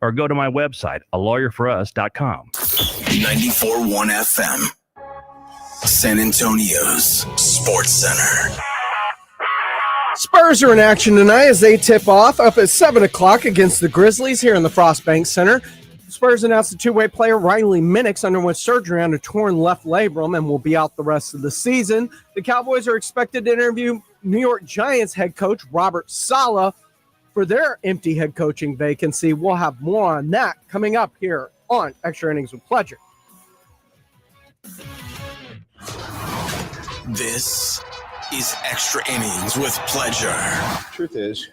or go to my website, alawyerforus.com. 94.1 FM, San Antonio's Sports Center. Spurs are in action tonight as they tip off up at 7 o'clock against the Grizzlies here in the Frost Bank Center. Spurs announced the two-way player Riley Minix underwent surgery on a torn left labrum and will be out the rest of the season. The Cowboys are expected to interview New York Giants head coach Robert Saleh for their empty head coaching vacancy. We'll have more on that coming up here on Extra Innings with Pleasure. This is Extra Innings with Pleasure. Truth is,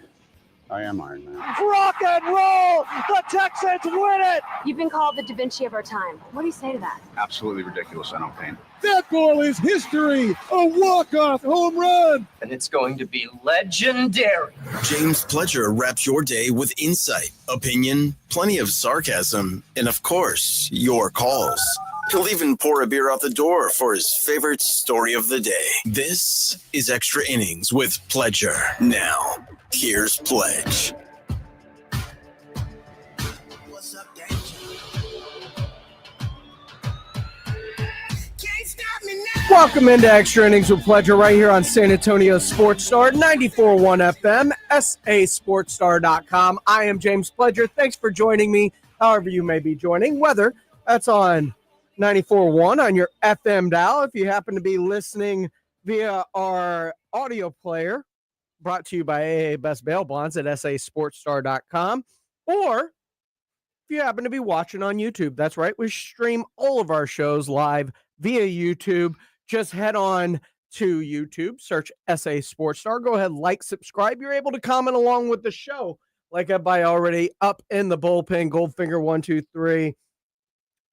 I am Iron Man. Rock and roll! The Texans win it! You've been called the Da Vinci of our time. What do you say to that? Absolutely ridiculous. I don't paint. That goal is history! A walk-off home run! And it's going to be legendary. James Pledger wraps your day with insight, opinion, plenty of sarcasm, and of course, your calls. He'll even pour a beer out the door for his favorite story of the day. This is Extra Innings with Pledger. Now, here's Pledge. Welcome into Extra Innings with Pleasure right here on San Antonio Sports Star, 94.1 FM, sasportstar.com. I am James Pledger. Thanks for joining me, however you may be joining, whether that's on 94.1 on your FM dial. If you happen to be listening via our audio player, brought to you by AA Best Bail Bonds at sasportstar.com, or if you happen to be watching on YouTube, that's right, we stream all of our shows live via YouTube. Just head on to YouTube, search SA Sports Star. Go ahead, like, subscribe. You're able to comment along with the show, like everybody already up in the bullpen. Goldfinger 123,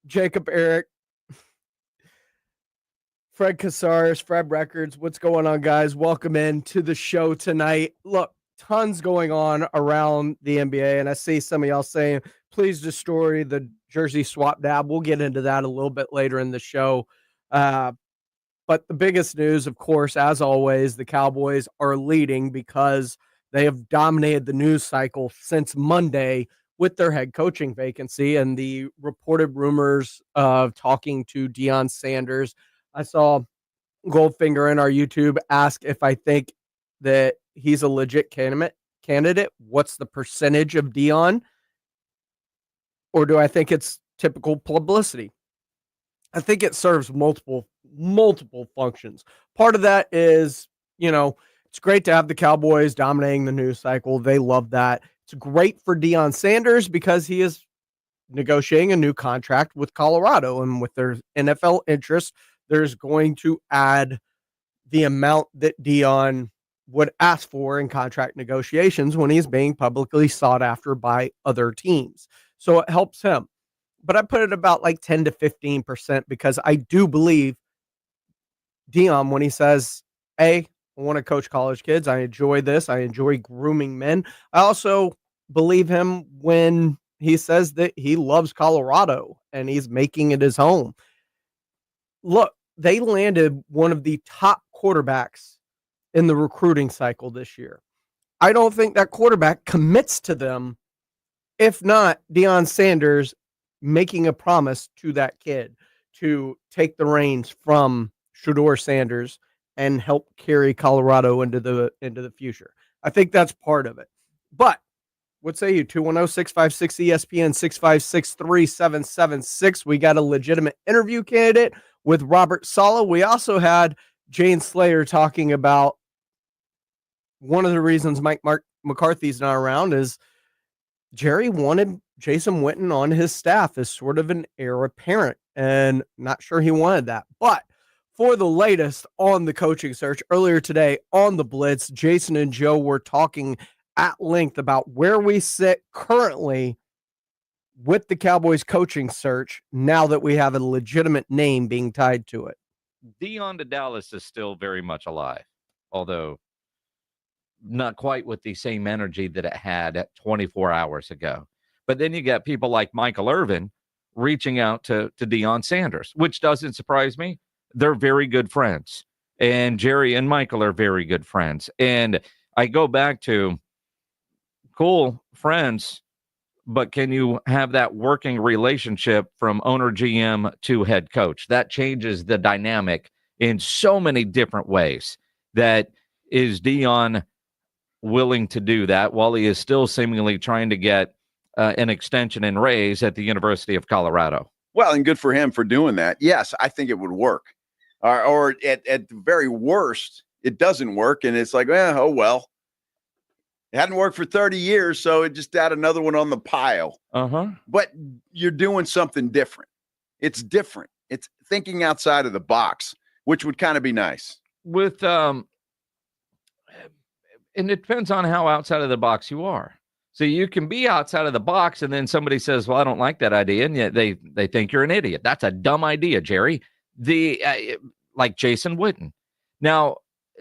Jacob Eric, Fred Casares, Fred Records. What's going on, guys? Welcome in to the show tonight. Look, tons going on around the NBA, and I see some of y'all saying, please destroy the jersey swap dab. We'll get into that a little bit later in the show. But the biggest news, of course, as always, the Cowboys are leading because they have dominated the news cycle since Monday with their head coaching vacancy and the reported rumors of talking to Deion Sanders. I saw Goldfinger in our YouTube ask if I think that he's a legit candidate. What's the percentage of Deion? Or do I think it's typical publicity? I think it serves multiple functions. Part of that is, it's great to have the Cowboys dominating the news cycle. They love that. It's great for Deion Sanders because he is negotiating a new contract with Colorado, and with their NFL interest, there's going to add the amount that Deion would ask for in contract negotiations when he's being publicly sought after by other teams. So it helps him. But I put it about like 10 to 15% because I do believe Deion when he says, hey, I want to coach college kids. I enjoy this. I enjoy grooming men. I also believe him when he says that he loves Colorado and he's making it his home. Look, they landed one of the top quarterbacks in the recruiting cycle this year. I don't think that quarterback commits to them, if not Deion Sanders making a promise to that kid to take the reins from Shedeur Sanders and help carry Colorado into the future. I think that's part of it. But what say you? 210-656-ESPN, 656-3776. We got a legitimate interview candidate with Robert Saleh. We also had Jane Slayer talking about one of the reasons Mike McCarthy's not around is Jerry wanted Jason Witten on his staff as sort of an heir apparent, and not sure he wanted that. But for the latest on the coaching search, earlier today on the Blitz, Jason and Joe were talking at length about where we sit currently with the Cowboys coaching search now that we have a legitimate name being tied to it. Deion to Dallas is still very much alive, although not quite with the same energy that it had 24 hours ago. But then you got people like Michael Irvin reaching out to Deion Sanders, which doesn't surprise me. They're very good friends. And Jerry and Michael are very good friends. And I go back to cool friends but can you have that working relationship from owner GM to head coach? That changes the dynamic in so many different ways. That is Dion willing to do that while he is still seemingly trying to get an extension and raise at the University of Colorado. Well, and good for him for doing that. Yes, I think it would work. Or at the very worst, it doesn't work, and it's like, oh, well. It hadn't worked for 30 years, so it just add another one on the pile. But you're doing something different. It's different. It's thinking outside of the box, which would kind of be nice. With and it depends on how outside of the box you are. So you can be outside of the box, and then somebody says, well, I don't like that idea, and yet they think you're an idiot. That's a dumb idea, Jerry. Like Jason Witten. Now,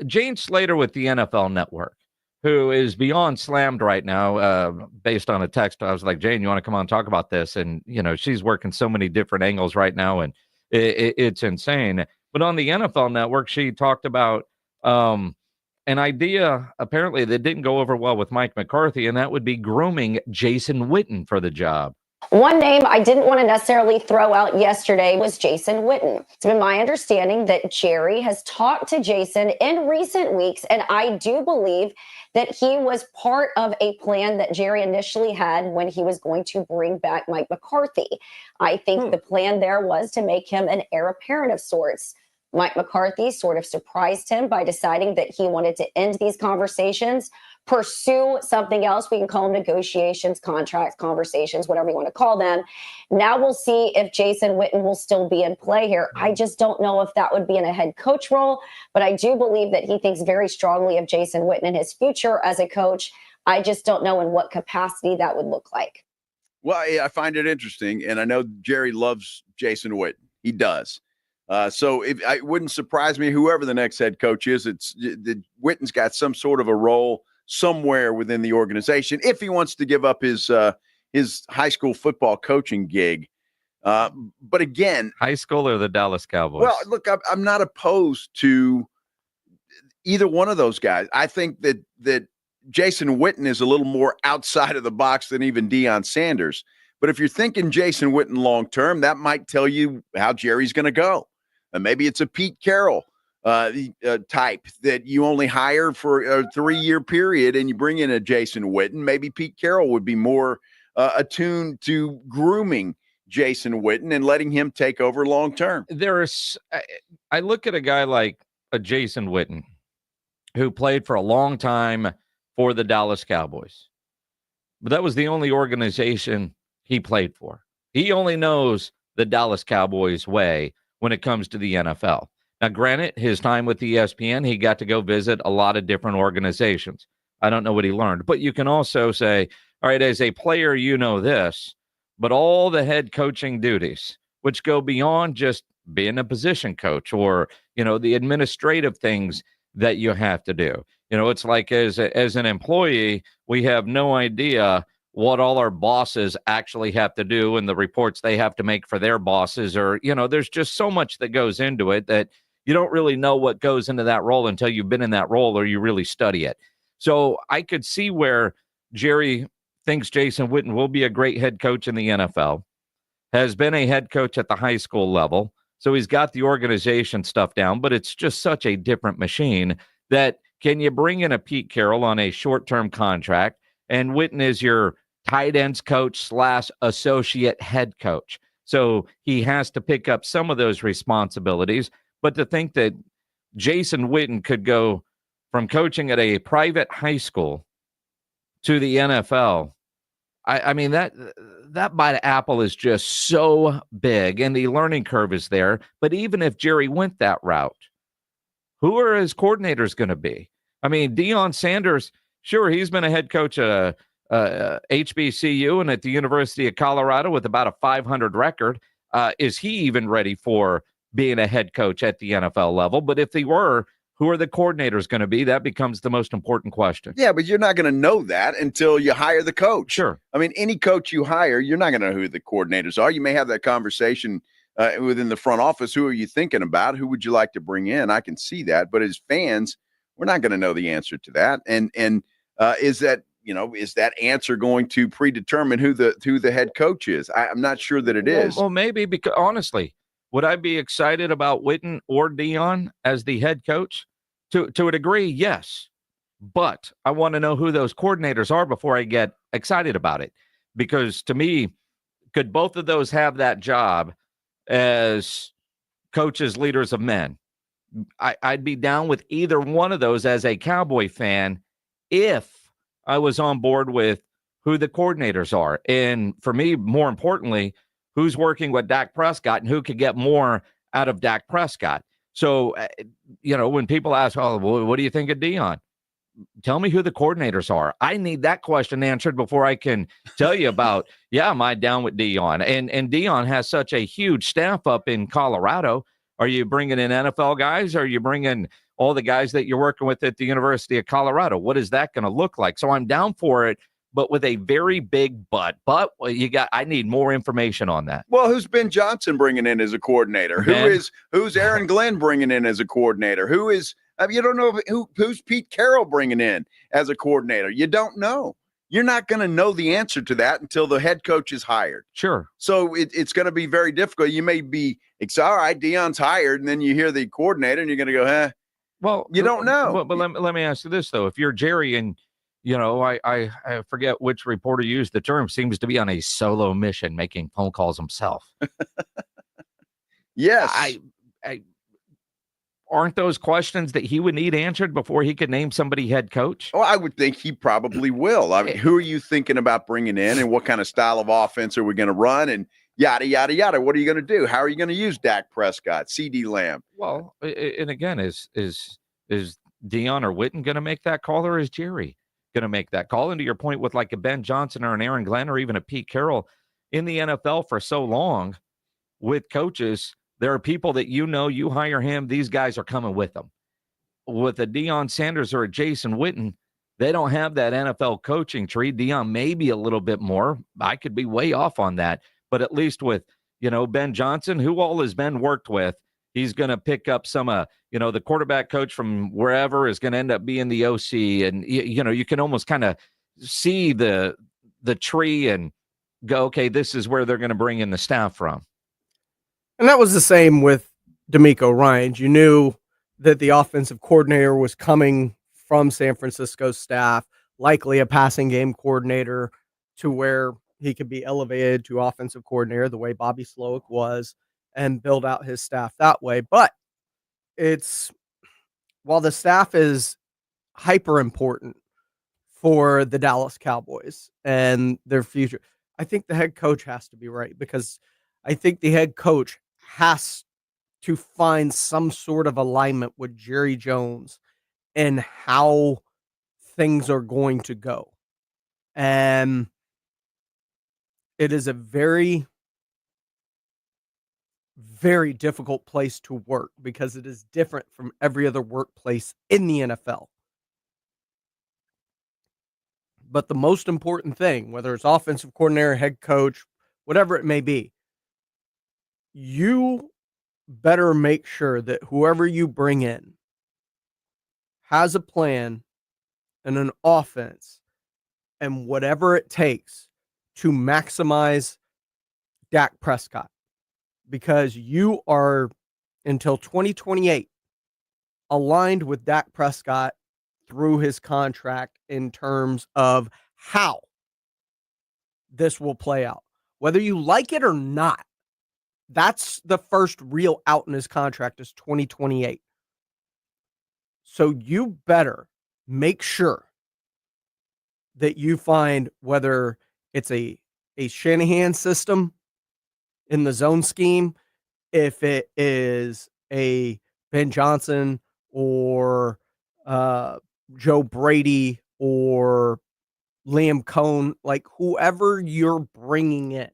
Jane Slater with the NFL Network, who is beyond slammed right now, based on a text. I was like, Jane, you want to come on and talk about this? And, she's working so many different angles right now, and it's insane. But on the NFL Network, she talked about an idea, apparently, that didn't go over well with Mike McCarthy, and that would be grooming Jason Witten for the job. One name I didn't want to necessarily throw out yesterday was Jason Witten. It's been my understanding that Jerry has talked to Jason in recent weeks, and I do believe that he was part of a plan that Jerry initially had when he was going to bring back Mike McCarthy. I think the plan there was to make him an heir apparent of sorts. Mike McCarthy sort of surprised him by deciding that he wanted to end these conversations, pursue something else. We can call them negotiations, contracts, conversations, whatever you want to call them. Now we'll see if Jason Witten will still be in play here. I just don't know if that would be in a head coach role, but I do believe that he thinks very strongly of Jason Witten and his future as a coach. I just don't know in what capacity that would look like. Well, I find it interesting, and I know Jerry loves Jason Witten. He does. So it wouldn't surprise me, whoever the next head coach is, Witten's got some sort of a role somewhere within the organization if he wants to give up his high school football coaching gig. But again, high school or the Dallas Cowboys? Well, look, I'm not opposed to either one of those guys. I think that Jason Witten is a little more outside of the box than even Deion Sanders. But if you're thinking Jason Witten long term, that might tell you how Jerry's going to go. And maybe it's a Pete Carroll type that you only hire for a 3-year period and you bring in a Jason Witten. Maybe Pete Carroll would be more attuned to grooming Jason Witten and letting him take over long term. I look at a guy like a Jason Witten who played for a long time for the Dallas Cowboys. But that was the only organization he played for. He only knows the Dallas Cowboys way when it comes to the NFL. Now, granted, his time with ESPN, he got to go visit a lot of different organizations. I don't know what he learned, but you can also say, all right, as a player, you know this, but all the head coaching duties, which go beyond just being a position coach or, the administrative things that you have to do. It's like as an employee, we have no idea what all our bosses actually have to do and the reports they have to make for their bosses, or, there's just so much that goes into it that you don't really know what goes into that role until you've been in that role or you really study it. So I could see where Jerry thinks Jason Witten will be a great head coach in the NFL, has been a head coach at the high school level. So he's got the organization stuff down, but it's just such a different machine that can you bring in a Pete Carroll on a short-term contract, and Witten is your tight ends coach / associate head coach. So he has to pick up some of those responsibilities. But to think that Jason Witten could go from coaching at a private high school to the NFL, I mean, that bite of apple is just so big, and the learning curve is there. But even if Jerry went that route, who are his coordinators going to be? I mean, Deion Sanders, sure, he's been a head coach at HBCU and at the University of Colorado with about a 500 record. Is he even ready for being a head coach at the NFL level? But if they were, who are the coordinators going to be? That becomes the most important question. Yeah, but you're not going to know that until you hire the coach. Sure. I mean, any coach you hire, you're not going to know who the coordinators are. You may have that conversation within the front office. Who are you thinking about? Who would you like to bring in? I can see that. But as fans, we're not going to know the answer to that. And is that is that answer going to predetermine who the head coach is? I'm not sure that it is. Well, maybe, because honestly, would I be excited about Witten or Dion as the head coach? To a degree, yes. But I want to know who those coordinators are before I get excited about it. Because to me, could both of those have that job as coaches, leaders of men? I'd be down with either one of those as a Cowboy fan if I was on board with who the coordinators are. And for me, more importantly, who's working with Dak Prescott and who could get more out of Dak Prescott. So, when people ask, oh, well, what do you think of Dion? Tell me who the coordinators are. I need that question answered before I can tell you about, am I down with Dion? And Dion has such a huge staff up in Colorado. Are you bringing in NFL guys? Or are you bringing all the guys that you're working with at the University of Colorado? What is that going to look like? So I'm down for it, but with a very big but. But I need more information on that. Well, who's Ben Johnson bringing in as a coordinator? Who's Aaron Glenn bringing in as a coordinator? You don't know who's Pete Carroll bringing in as a coordinator. You don't know. You're not going to know the answer to that until the head coach is hired. Sure. So it's going to be very difficult. You may be, all right, Dion's hired, and then you hear the coordinator, and you're going to go, Well, you don't know. But let me ask you this, though. If you're Jerry and, I forget which reporter used the term, seems to be on a solo mission making phone calls himself. Yes. Aren't those questions that he would need answered before he could name somebody head coach? Oh, I would think he probably will. I mean, who are you thinking about bringing in, and what kind of style of offense are we going to run, and yada, yada, yada. What are you going to do? How are you going to use Dak Prescott, CeeDee Lamb? Well, and again, is Dion or Witten going to make that call, or is Jerry going to make that call? And to your point with like a Ben Johnson or an Aaron Glenn or even a Pete Carroll in the NFL for so long with coaches, there are people that you hire him, these guys are coming with them. With a Deion Sanders or a Jason Witten, they don't have that NFL coaching tree. Dion maybe a little bit more. I could be way off on that. But at least with, Ben Johnson, who all has Ben worked with, he's going to pick up some, the quarterback coach from wherever is going to end up being the OC. And, you can almost kind of see the tree and go, okay, this is where they're going to bring in the staff from. And that was the same with DeMeco Ryans. You knew that the offensive coordinator was coming from San Francisco's staff, likely a passing game coordinator, to where he could be elevated to offensive coordinator the way Bobby Slowick was and build out his staff that way. But while the staff is hyper important for the Dallas Cowboys and their future, I think the head coach has to be right, because I think the head coach has to find some sort of alignment with Jerry Jones and how things are going to go. And it is a very, very difficult place to work because it is different from every other workplace in the NFL. But the most important thing, whether it's offensive coordinator, head coach, whatever it may be, you better make sure that whoever you bring in has a plan and an offense and whatever it takes to maximize Dak Prescott, because you are, until 2028, aligned with Dak Prescott through his contract in terms of how this will play out. Whether you like it or not, that's the first real out in his contract is 2028. So you better make sure that you find, whether it's a Shanahan system in the zone scheme, if it is a Ben Johnson or Joe Brady or Liam Cohn, like whoever you're bringing in,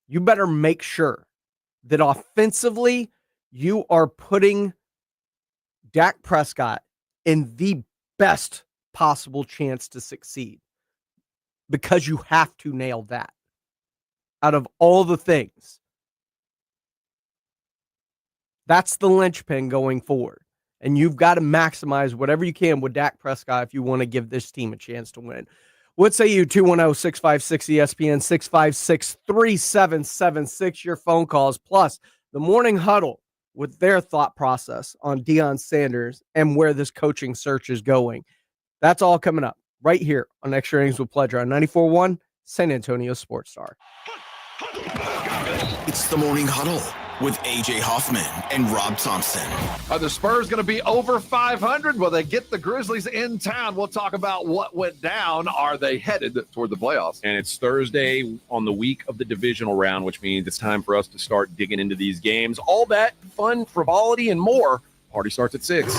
you better make sure that offensively you are putting Dak Prescott in the best possible chance to succeed, because you have to nail that. Out of all the things, that's the linchpin going forward. and you've got to maximize whatever you can with Dak Prescott if you want to give this team a chance to win. What say you? 210-656-ESPN, 656-3776, your phone calls, plus the morning huddle with their thought process on Deion Sanders and where this coaching search is going. That's all coming up right here on Extra Innings with Pledger on 94.1 San Antonio Sports Star. It's the morning huddle with AJ Hoffman and Rob Thompson. Are the Spurs going to be over 500? Will they get the Grizzlies in town? We'll talk about what went down. Are they headed toward the playoffs? And it's Thursday on the week of the divisional round, which means it's time for us to start digging into these games. All that fun, frivolity, and more. Party starts at 6.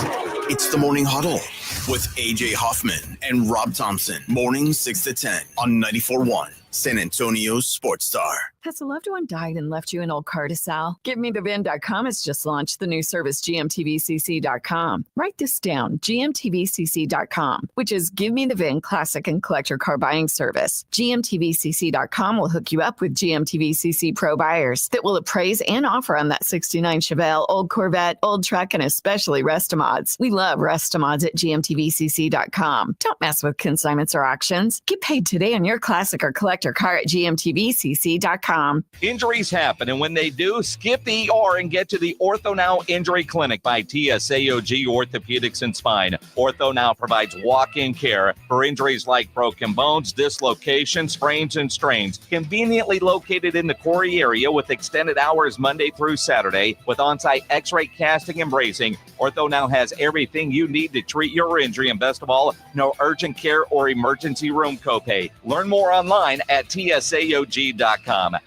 It's the morning huddle with AJ Hoffman and Rob Thompson. Mornings 6 to 10 on 94.1 San Antonio Sports Star. Has a loved one died and left you an old car to sell? GiveMeTheVin.com has just launched the new service GMTVCC.com. Write this down, GMTVCC.com, which is Give Me the VIN classic and collector car buying service. GMTVCC.com will hook you up with GMTVCC Pro buyers that will appraise and offer on that 69 Chevelle, old Corvette, old truck, and especially Restomods. We love Restomods at GMTVCC.com. Don't mess with consignments or auctions. Get paid today on your classic or collector car at GMTVCC.com. Injuries happen, and when they do, skip the ER and get to the Ortho Now Injury Clinic by TSAOG Orthopedics and Spine. Ortho Now provides walk-in care for injuries like broken bones, dislocations, sprains, and strains. Conveniently located in the Corey area with extended hours Monday through Saturday with on-site x-ray casting and bracing, Ortho Now has everything you need to treat your injury, and best of all, no urgent care or emergency room copay. Learn more online at tsaog.com.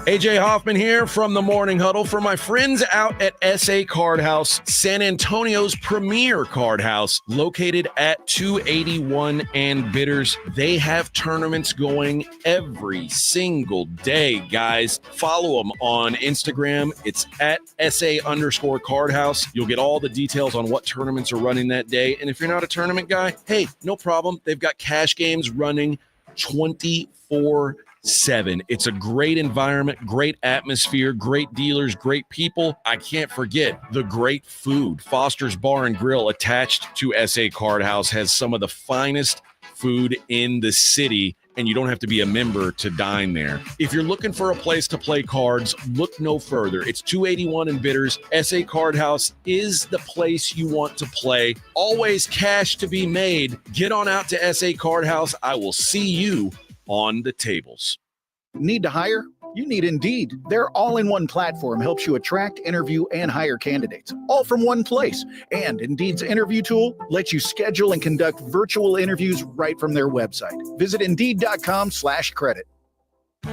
AJ Hoffman here from the Morning Huddle for my friends out at SA Card House, San Antonio's premier card house, located at 281 and Bitters. They have tournaments going every single day, guys. Follow them on Instagram. It's at SA_Card House. You'll get all the details on what tournaments are running that day. And if you're not a tournament guy, hey, no problem. They've got cash games running 24/7. It's a great environment, great atmosphere, great dealers, great people. I can't forget the great food. Foster's Bar and Grill, attached to SA Card House, has some of the finest food in the city, and you don't have to be a member to dine there. If you're looking for a place to play cards, look no further. It's 281 in Bitters. SA Card House is the place you want to play. Always cash to be made. Get on out to SA Card House. I will see you on the tables. Need to hire? You need Indeed. Their all-in-one platform helps you attract, interview, and hire candidates, all from one place. And Indeed's interview tool lets you schedule and conduct virtual interviews right from their website. Visit Indeed.com/credit.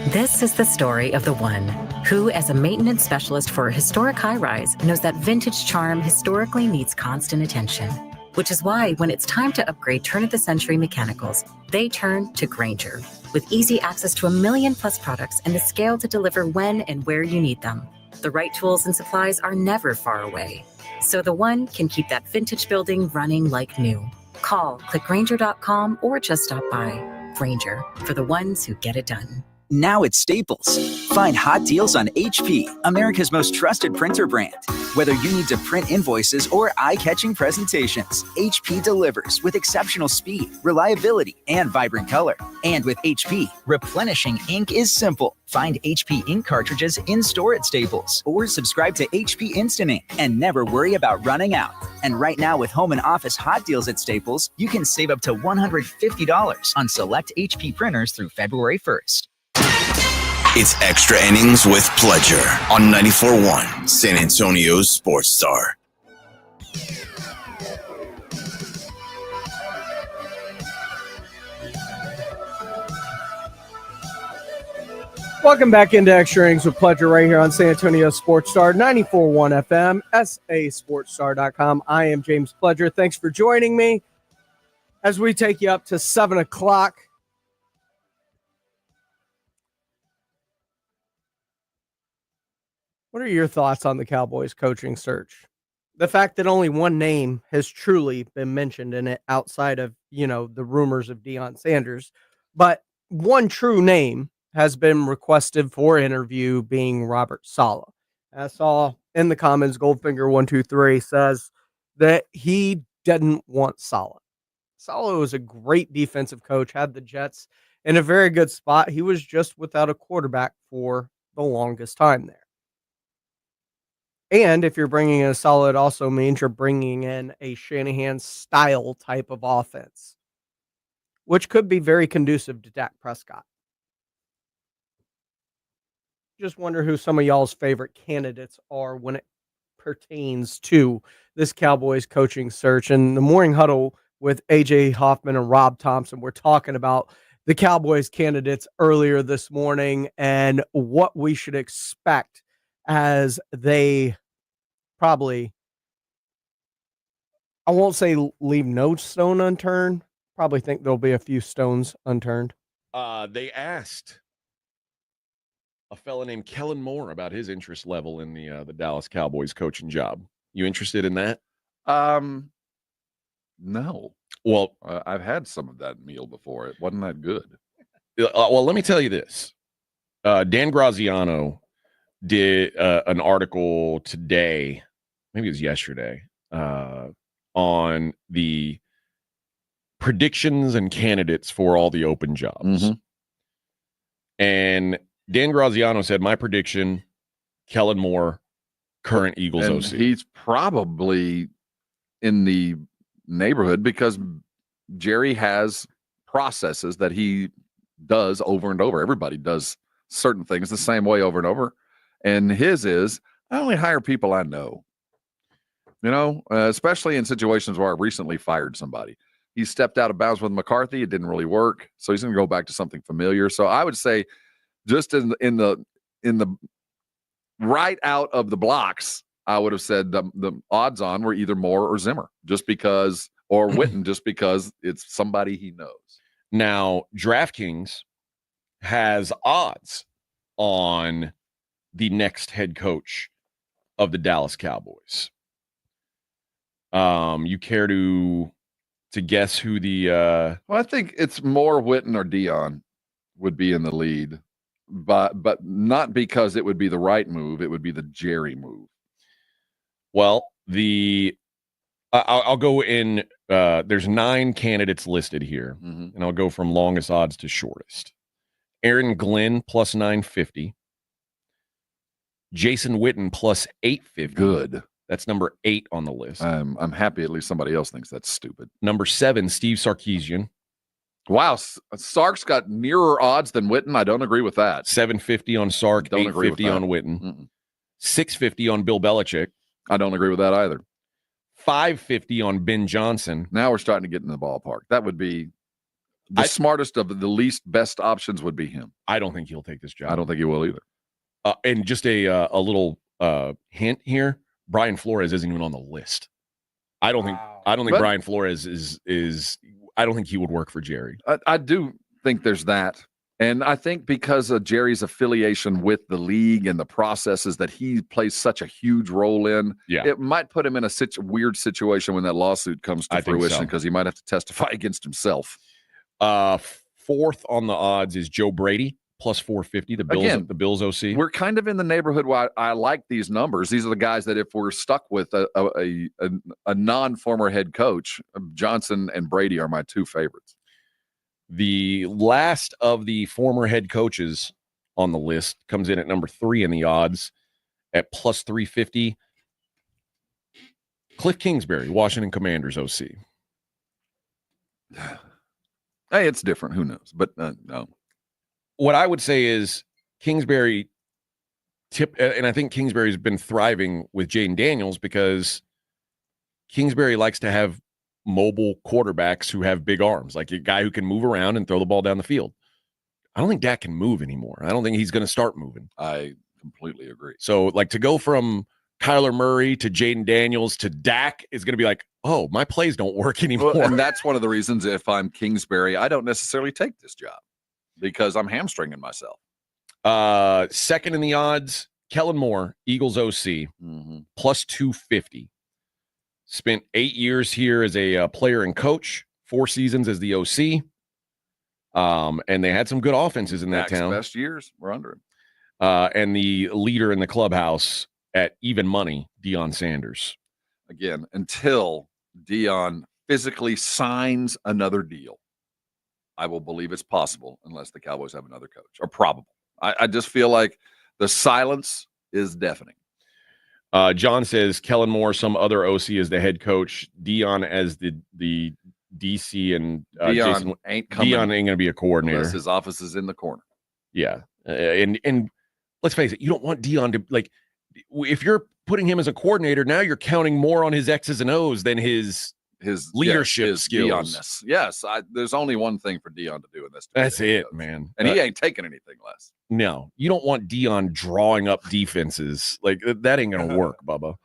This is the story of the one who, as a maintenance specialist for a historic high-rise, knows that vintage charm historically needs constant attention. Which is why when it's time to upgrade turn-of-the-century mechanicals, they turn to Grainger. With easy access to 1 million+ products and the scale to deliver when and where you need them. The right tools and supplies are never far away. So the one can keep that vintage building running like new. Call, click Grainger.com, or just stop by. Grainger, for the ones who get it done. Now at Staples. Find hot deals on HP, America's most trusted printer brand. Whether you need to print invoices or eye-catching presentations, HP delivers with exceptional speed, reliability, and vibrant color. And with HP, replenishing ink is simple. Find HP ink cartridges in-store at Staples or subscribe to HP Instant Ink and never worry about running out. And right now with home and office hot deals at Staples, you can save up to $150 on select HP printers through February 1st. It's Extra Innings with Pledger on 94.1 San Antonio Sports Star. Welcome back into Extra Innings with Pledger right here on San Antonio Sports Star, 94.1 FM, sasportstar.com. I am James Pledger. Thanks for joining me as we take you up to 7 o'clock. What are your thoughts on the Cowboys coaching search? The fact that only one name has truly been mentioned in it outside of, the rumors of Deion Sanders, but one true name has been requested for interview, being Robert Saleh. I saw in the comments, Goldfinger123 says that he didn't want Saleh. Saleh was a great defensive coach, had the Jets in a very good spot. He was just without a quarterback for the longest time there. And if you're bringing in a Saleh, it also means you're bringing in a Shanahan style type of offense, which could be very conducive to Dak Prescott. Just wonder who some of y'all's favorite candidates are when it pertains to this Cowboys coaching search. And the morning huddle with AJ Hoffman and Rob Thompson, we're talking about the Cowboys candidates earlier this morning and what we should expect as they probably, I won't say leave no stone unturned. Probably think there'll be a few stones unturned. They asked a fella named Kellen Moore about his interest level in the Dallas Cowboys coaching job. You interested in that? No. Well, I've had some of that meal before. It wasn't that good. Well, let me tell you this. Dan Graziano did an article today, maybe it was yesterday, on the predictions and candidates for all the open jobs. Mm-hmm. And Dan Graziano said, my prediction, Kellen Moore, current Eagles and OC. He's probably in the neighborhood because Jerry has processes that he does over and over. Everybody does certain things the same way over and over. And his is, I only hire people I know. You know, especially in situations where I recently fired somebody. He stepped out of bounds with McCarthy. It didn't really work. So he's going to go back to something familiar. So I would say just in the right out of the blocks, I would have said the odds on were either Moore or Zimmer, just because, or Witten, just because it's somebody he knows. Now, DraftKings has odds on the next head coach of the Dallas Cowboys. You care to guess who the Well, I think it's more Witten or Dion would be in the lead, but not because it would be the right move. It would be the Jerry move. Well, I'll go in. There's 9 candidates listed here, Mm-hmm. and I'll go from longest odds to shortest. Aaron Glenn plus 950. Jason Witten plus 850. Good. That's number 8 on the list. I'm happy at least somebody else thinks that's stupid. Number 7, Steve Sarkisian. Wow, Sark's got nearer odds than Witten. I don't agree with that. 750 on Sark, Don't agree with 850 that. on Witten. Mm-mm. 650 on Bill Belichick. I don't agree with that either. 550 on Ben Johnson. Now we're starting to get in the ballpark. That would be the smartest of the least best options would be him. I don't think he'll take this job. I don't think he will either. And just a little hint here: Brian Flores isn't even on the list. I don't think Brian Flores is. I don't think he would work for Jerry. I do think there's that. And I think because of Jerry's affiliation with the league and the processes that he plays such a huge role in, it might put him in a weird situation when that lawsuit comes to fruition because he might have to testify against himself. 4th on the odds is Joe Brady, plus 450, the Bills OC. We're kind of in the neighborhood where I like these numbers. These are the guys that if we're stuck with a non-former head coach, Johnson and Brady are my 2 favorites. The last of the former head coaches on the list comes in at number 3 in the odds at plus 350. Cliff Kingsbury, Washington Commanders OC. Hey, it's different. Who knows? But no. What I would say is Kingsbury and I think Kingsbury's been thriving with Jaden Daniels because Kingsbury likes to have mobile quarterbacks who have big arms, like a guy who can move around and throw the ball down the field. I don't think Dak can move anymore. I don't think he's going to start moving. I completely agree. So, like, to go from Kyler Murray to Jaden Daniels to Dak is going to be like, oh, my plays don't work anymore. Well, and that's one of the reasons if I'm Kingsbury, I don't necessarily take this job because I'm hamstringing myself. 2nd in the odds, Kellen Moore, Eagles OC, plus 250. Spent 8 years here as a player and coach, 4 seasons as the OC. And they had some good offenses in that town. Best years were under him. And the leader in the clubhouse at even money Deion Sanders. Again, until Deion physically signs another deal, I will believe it's possible unless the Cowboys have another coach, or probable. I just feel like the silence is deafening. John says Kellen Moore, some other OC as the head coach, Deion as the DC, and Deion ain't coming. Deion ain't going to be a coordinator Unless his office is in the corner. Yeah, and let's face it, you don't want Deion to, like, if you're putting him as a coordinator, now you're counting more on his X's and O's than his leadership his skills. Deion-ness. Yes, there's only one thing for Deion to do in this. That's it, man. And he ain't taking anything less. No, you don't want Deion drawing up defenses. Like, that ain't gonna work, Bubba.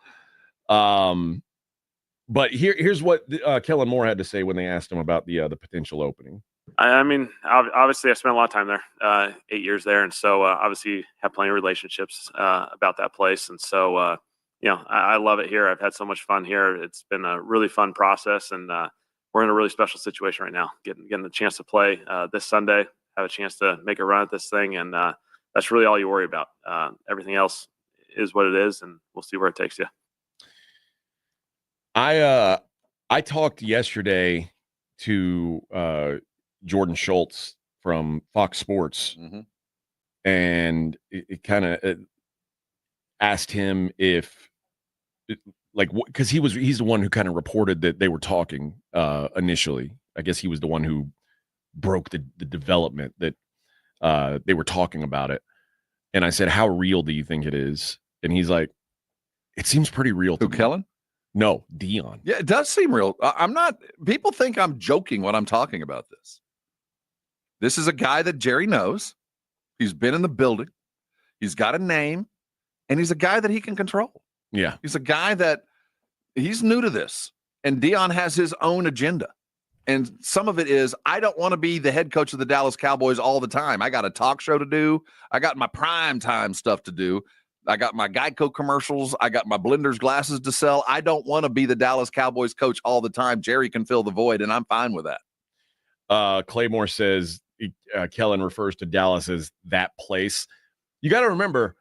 But here's what Kellen Moore had to say when they asked him about the potential opening. I mean, obviously, I spent a lot of time there, 8 years there, and so obviously have plenty of relationships about that place. And so, I love it here. I've had so much fun here. It's been a really fun process, and we're in a really special situation right now. Getting the chance to play this Sunday, have a chance to make a run at this thing, and that's really all you worry about. Everything else is what it is, and we'll see where it takes you. I talked yesterday to Jordan Schultz from Fox Sports, and it kind of asked him if, like, because he's the one who kind of reported that they were talking initially. I guess he was the one who broke the development that they were talking about it. And I said, "How real do you think it is?" And he's like, "It seems pretty real." Who, Kellen? No, Deion. Yeah, it does seem real. I'm not. People think I'm joking when I'm talking about this. This is a guy that Jerry knows. He's been in the building. He's got a name, and he's a guy that he can control. Yeah. He's a guy that he's new to this, and Deion has his own agenda. And some of it is, I don't want to be the head coach of the Dallas Cowboys all the time. I got a talk show to do. I got my prime time stuff to do. I got my Geico commercials. I got my Blenders glasses to sell. I don't want to be the Dallas Cowboys coach all the time. Jerry can fill the void, and I'm fine with that. Claymore says Kellen refers to Dallas as that place. You got to remember,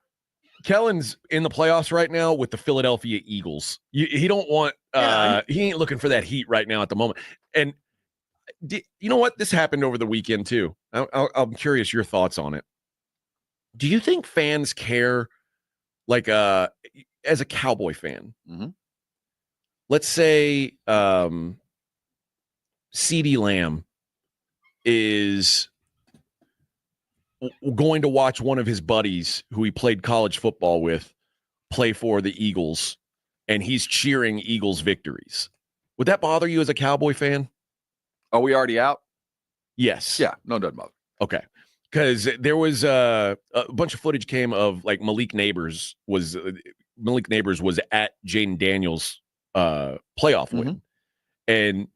Kellen's in the playoffs right now with the Philadelphia Eagles. He don't want he ain't looking for that heat right now at the moment. And you know what? This happened over the weekend too. I'm curious your thoughts on it. Do you think fans care, like, as a Cowboy fan? Let's say CeeDee Lamb is going to watch one of his buddies who he played college football with play for the Eagles, and he's cheering Eagles victories. Would that bother you as a Cowboy fan? Are we already out? Yes. Yeah, no, it doesn't bother. Okay. Because there was a bunch of footage came of, like, Malik Neighbors was at Jaden Daniels' playoff win. And,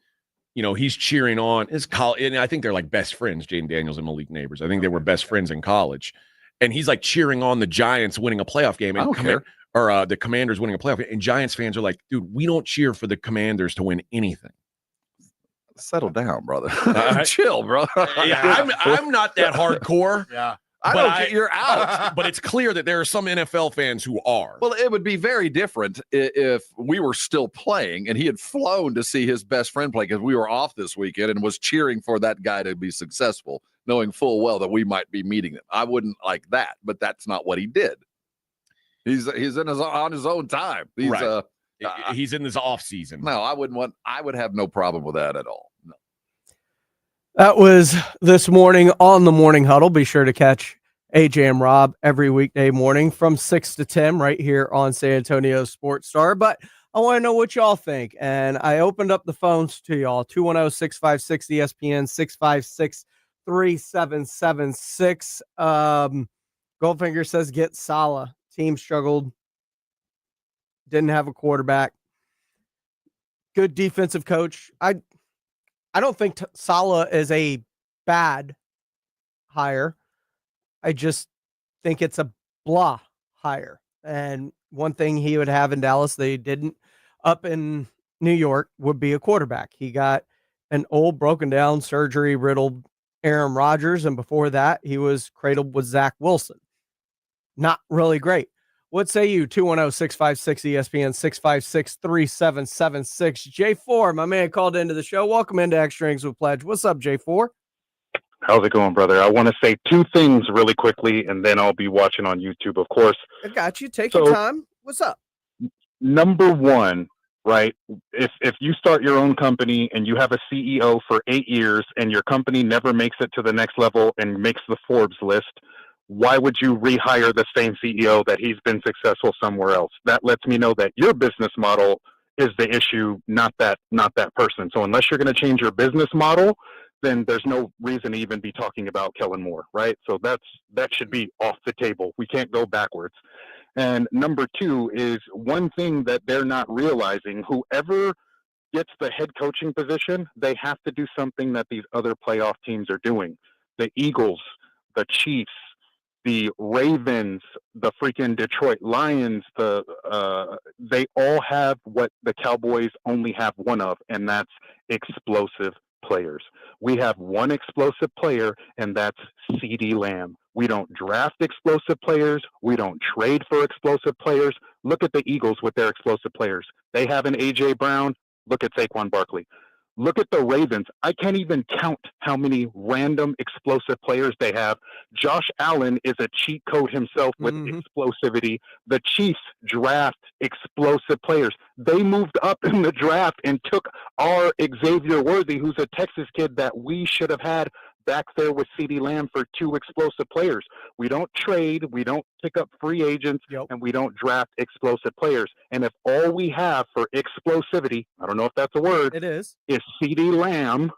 you know, he's cheering on his college. And I think they're like best friends, Jaden Daniels and Malik Neighbors. I think they were best friends in college. And he's like cheering on the Giants winning a playoff game. And I don't care. Or the Commanders winning a playoff game. And Giants fans are like, dude, we don't cheer for the Commanders to win anything. Settle down, brother. Chill, bro. Yeah, I'm not that hardcore. Yeah. You're out. But it's clear that there are some NFL fans who are. Well, it would be very different if we were still playing and he had flown to see his best friend play because we were off this weekend and was cheering for that guy to be successful, knowing full well that we might be meeting them. I wouldn't like that, but that's not what he did. He's on his own time. He's right. He's in this off season. No, I would have no problem with that at all. No. That was this morning on the Morning Huddle. Be sure to catch AJ and Rob every weekday morning from 6 to 10 right here on San Antonio Sports Star. But I want to know what y'all think. And I opened up the phones to y'all, 210-656-ESPN, 656-3776. Goldfinger says, get Saleh. Team struggled. Didn't have a quarterback. Good defensive coach. I don't think Saleh is a bad hire. I just think it's a blah hire. And one thing he would have in Dallas they didn't up in New York would be a quarterback. He got an old, broken down, surgery riddled Aaron Rodgers, and before that he was cradled with Zach Wilson. Not really great. What say you? 210-656-ESPN, 656-3776. J4, my man, called into the show. Welcome into Extra Innings with Pledge. What's up, J4? How's it going, brother? I want to say two things really quickly, and then I'll be watching on YouTube, of course. I got you. Take your time. What's up? Number one, right? If you start your own company and you have a CEO for 8 years and your company never makes it to the next level and makes the Forbes list, why would you rehire the same CEO that he's been successful somewhere else? That lets me know that your business model is the issue, not that person. So unless you're going to change your business model, then there's no reason to even be talking about Kellen Moore, right? So that should be off the table. We can't go backwards. And number two is one thing that they're not realizing, whoever gets the head coaching position, they have to do something that these other playoff teams are doing. The Eagles, the Chiefs, the Ravens, the freaking Detroit Lions, they all have what the Cowboys only have one of, and that's explosive players. We have one explosive player, and that's CeeDee Lamb. We don't draft explosive players. We don't trade for explosive players. Look at the Eagles with their explosive players. They have an A.J. Brown. Look at Saquon Barkley. Look at the Ravens. I can't even count how many random explosive players they have. Josh Allen is a cheat code himself with explosivity. The Chiefs draft explosive players. They moved up in the draft and took our Xavier Worthy, who's a Texas kid that we should have had back there with CeeDee Lamb for two explosive players. We don't trade, we don't pick up free agents, and we don't draft explosive players. And if all we have for explosivity, I don't know if that's a word, it is CeeDee Lamb,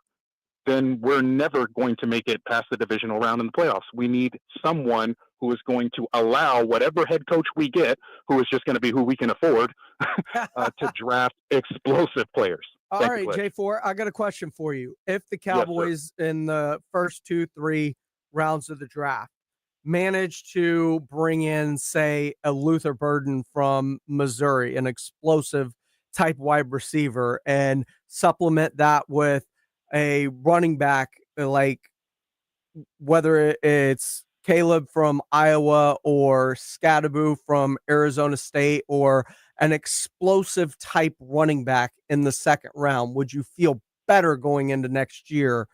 then we're never going to make it past the divisional round in the playoffs. We need someone who is going to allow whatever head coach we get, who is just going to be who we can afford, to draft explosive players. All right, J4, I got a question for you. If the Cowboys in the first 2-3 rounds of the draft manage to bring in, say, a Luther Burden from Missouri, an explosive type wide receiver, and supplement that with a running back, like whether it's Caleb from Iowa or Scadaboo from Arizona State or an explosive type running back in the second round, would you feel better going into next year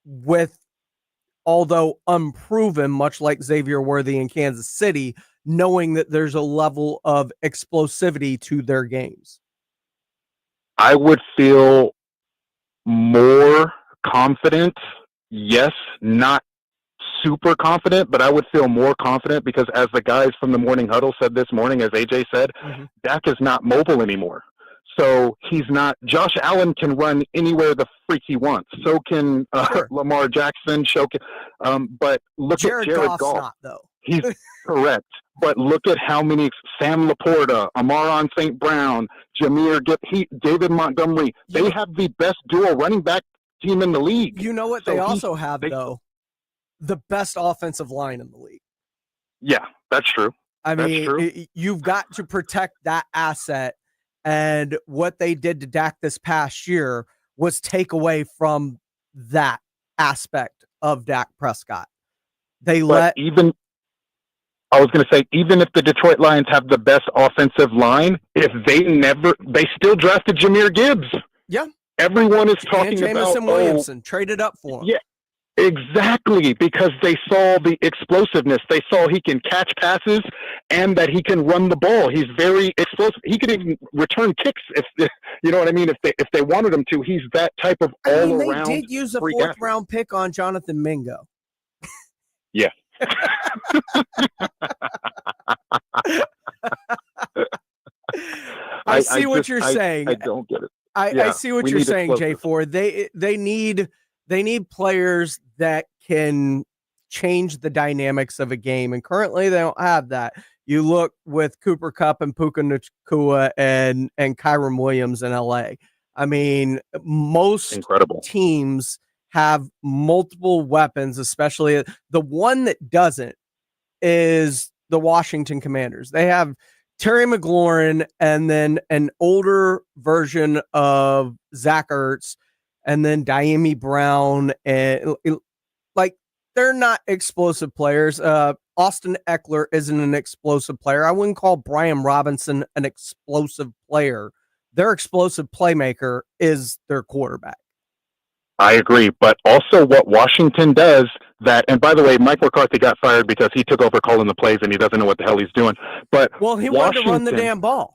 with, although unproven, much like Xavier Worthy in Kansas City, knowing that there's a level of explosivity to their games? I would feel more confident. Yes, not super confident, but I would feel more confident because, as the guys from the morning huddle said this morning, as AJ said, Dak is not mobile anymore. So he's not. Josh Allen can run anywhere the freak he wants. So can Lamar Jackson. But look at Jared Goff. Not, though. He's correct. But look at how many Sam Laporta, Amon St. Brown, Jameer Gibbs, David Montgomery. They have the best dual running back team in the league. You know what they also have, though? The best offensive line in the league. Yeah, that's true. I mean, you've got to protect that asset. And what they did to Dak this past year was take away from that aspect of Dak Prescott. I was going to say, even if the Detroit Lions have the best offensive line, if they still drafted Jameer Gibbs. Yeah. Everyone is talking about Jamison Williamson traded up for him. Yeah, exactly, because they saw the explosiveness. They saw he can catch passes and that he can run the ball. He's very explosive. He could even return kicks if you know what I mean. If they wanted him to, he's that type of all around. They did use a fourth round pick on Jonathan Mingo. Yeah. I see what you're saying. I don't get it. I see what you're saying, J4. They need players that can change the dynamics of a game, and currently they don't have that. You look with Cooper Kupp and Puka Nacua and Kyron Williams in LA. I mean, most teams have multiple weapons, especially the one that doesn't is the Washington Commanders. They have Terry McLaurin and then an older version of Zach Ertz and then Diami Brown. And like, they're not explosive players. Austin Eckler isn't an explosive player. I wouldn't call Brian Robinson an explosive player. Their explosive playmaker is their quarterback. I agree. But also what Washington does and by the way, Mike McCarthy got fired because he took over calling the plays and he doesn't know what the hell he's doing. But he wanted to run the damn ball.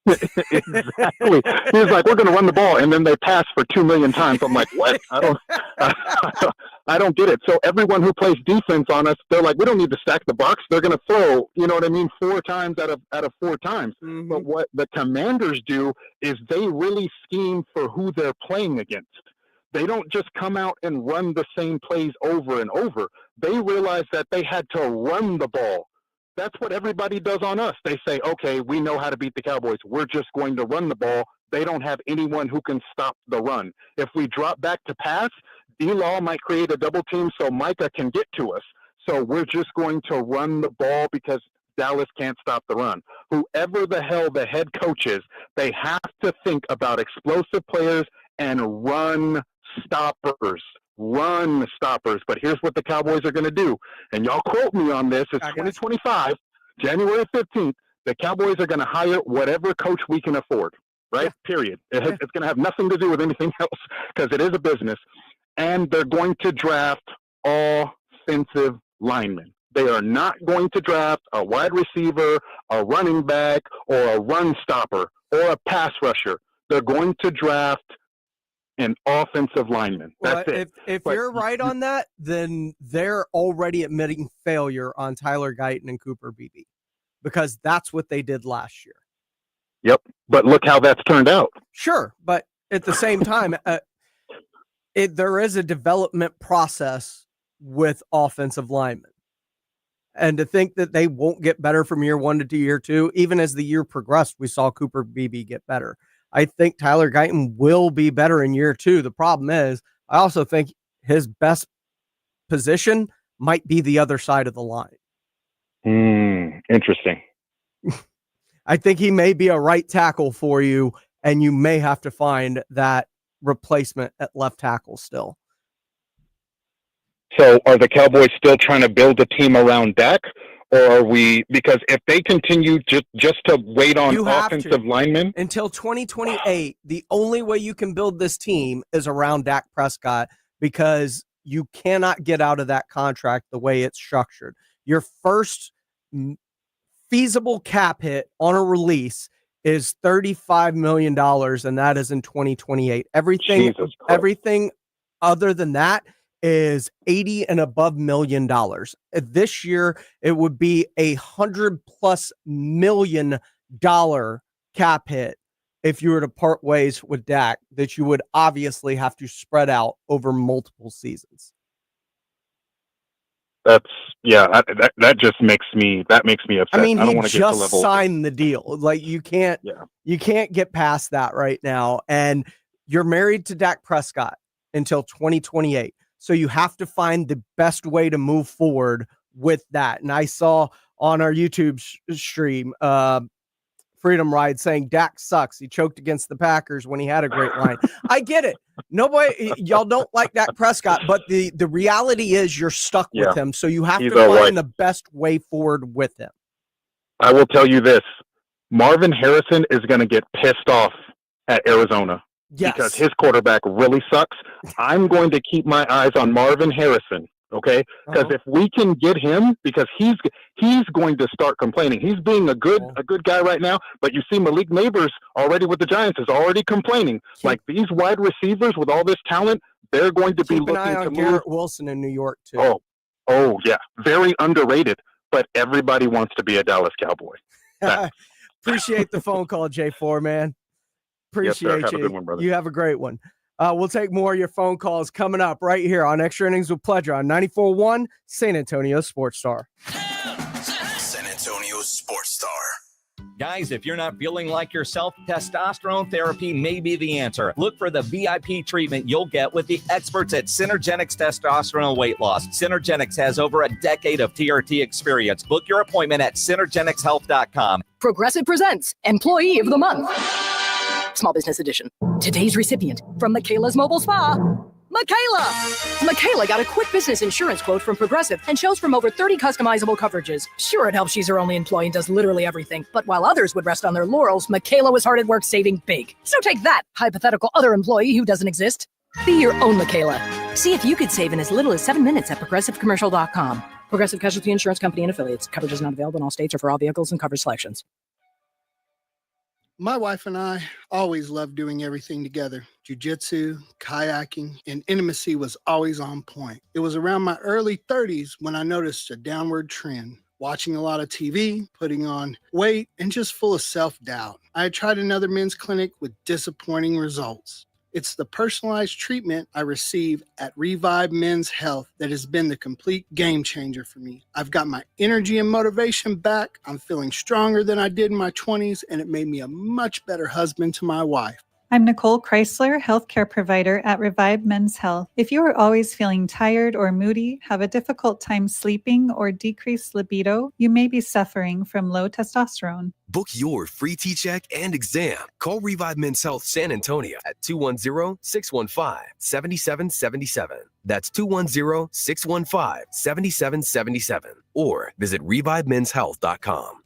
Exactly. He was like, we're going to run the ball. And then they pass for 2 million times. I'm like, what? I don't get it. So everyone who plays defense on us, they're like, we don't need to stack the box. They're going to throw, 4 times out of 4 times. Mm-hmm. But what the Commanders do is they really scheme for who they're playing against. They don't just come out and run the same plays over and over. They realize that they had to run the ball. That's what everybody does on us. They say, okay, we know how to beat the Cowboys. We're just going to run the ball. They don't have anyone who can stop the run. If we drop back to pass, D-Law might create a double team so Micah can get to us. So we're just going to run the ball because Dallas can't stop the run. Whoever the hell the head coach is, they have to think about explosive players and run stoppers. Run stoppers. But here's what the Cowboys are going to do. And y'all quote me on this. It's 2025, January 15th. The Cowboys are going to hire whatever coach we can afford, right? Yeah. Period. It's going to have nothing to do with anything else because it is a business. And they're going to draft offensive linemen. They are not going to draft a wide receiver, a running back, or a run stopper, or a pass rusher. They're going to draft an offensive lineman. That's it. If you're right on that, then they're already admitting failure on Tyler Guyton and Cooper Beebe because that's what they did last year. Yep. But look how that's turned out. Sure. But at the same time, there is a development process with offensive linemen. And to think that they won't get better from year 1 to year 2, even as the year progressed, we saw Cooper Beebe get better. I think Tyler Guyton will be better in year 2. The problem is, I also think his best position might be the other side of the line. Interesting. I think he may be a right tackle for you, and you may have to find that replacement at left tackle still. So are the Cowboys still trying to build a team around Dak? Or are we, because if they continue just to wait on offensive linemen until 2028, the only way you can build this team is around Dak Prescott because you cannot get out of that contract the way it's structured. Your first feasible cap hit on a release is $35 million, and that is in 2028. Everything other than that is $80 and above $million. This year, it would be $100+ million cap hit if you were to part ways with Dak that you would obviously have to spread out over multiple seasons. That just makes me upset. I mean, I don't he want to get to just level. signed the deal. Like you can't get past that right now. And you're married to Dak Prescott until 2028. So you have to find the best way to move forward with that. And I saw on our YouTube stream, Freedom Ride saying Dak sucks. He choked against the Packers when he had a great line. I get it. Nobody, y'all don't like Dak Prescott, but the reality is you're stuck with him. So you have to find the best way forward with him. I will tell you this. Marvin Harrison is going to get pissed off at Arizona. Yes. Because his quarterback really sucks. I'm going to keep my eyes on Marvin Harrison, okay? Because if we can get him, because he's going to start complaining. He's being a good guy right now, but you see Malik Neighbors already with the Giants is already complaining. Like these wide receivers with all this talent, they're going to be looking an eye on to Garrett move. Wilson in New York too. Oh yeah, very underrated. But everybody wants to be a Dallas Cowboy. Appreciate the phone call, J4, man. Appreciate Have you. a good one, brother. You have a great one. We'll take more of your phone calls coming up right here on Extra Innings with Pleasure on 94.1 San Antonio Sports Star. San Antonio Sports Star. Guys, if you're not feeling like yourself, testosterone therapy may be the answer. Look for the VIP treatment you'll get with the experts at Synergenics Testosterone Weight Loss. Synergenics has over a decade of TRT experience. Book your appointment at synergenicshealth.com. Progressive presents Employee of the Month. Small Business Edition. Today's recipient from Michaela's Mobile Spa, Michaela! Michaela got a quick business insurance quote from Progressive and chose from over 30 customizable coverages. Sure, it helps she's her only employee and does literally everything. But while others would rest on their laurels, Michaela was hard at work saving big. So take that, hypothetical other employee who doesn't exist. Be your own Michaela. See if you could save in as little as 7 minutes at progressivecommercial.com. Progressive Casualty Insurance Company and Affiliates. Coverage is not available in all states or for all vehicles and coverage selections. My wife and I always loved doing everything together. Jiu-jitsu, kayaking, and intimacy was always on point. It was around my early 30s when I noticed a downward trend. Watching a lot of TV, putting on weight, and just full of self-doubt. I had tried another men's clinic with disappointing results. It's the personalized treatment I receive at Revive Men's Health that has been the complete game changer for me. I've got my energy and motivation back. I'm feeling stronger than I did in my 20s, and it made me a much better husband to my wife. I'm Nicole Chrysler, healthcare provider at Revive Men's Health. If you are always feeling tired or moody, have a difficult time sleeping, or decreased libido, you may be suffering from low testosterone. Book your free T-check and exam. Call Revive Men's Health San Antonio at 210-615-7777. That's 210-615-7777. Or visit ReviveMen'sHealth.com.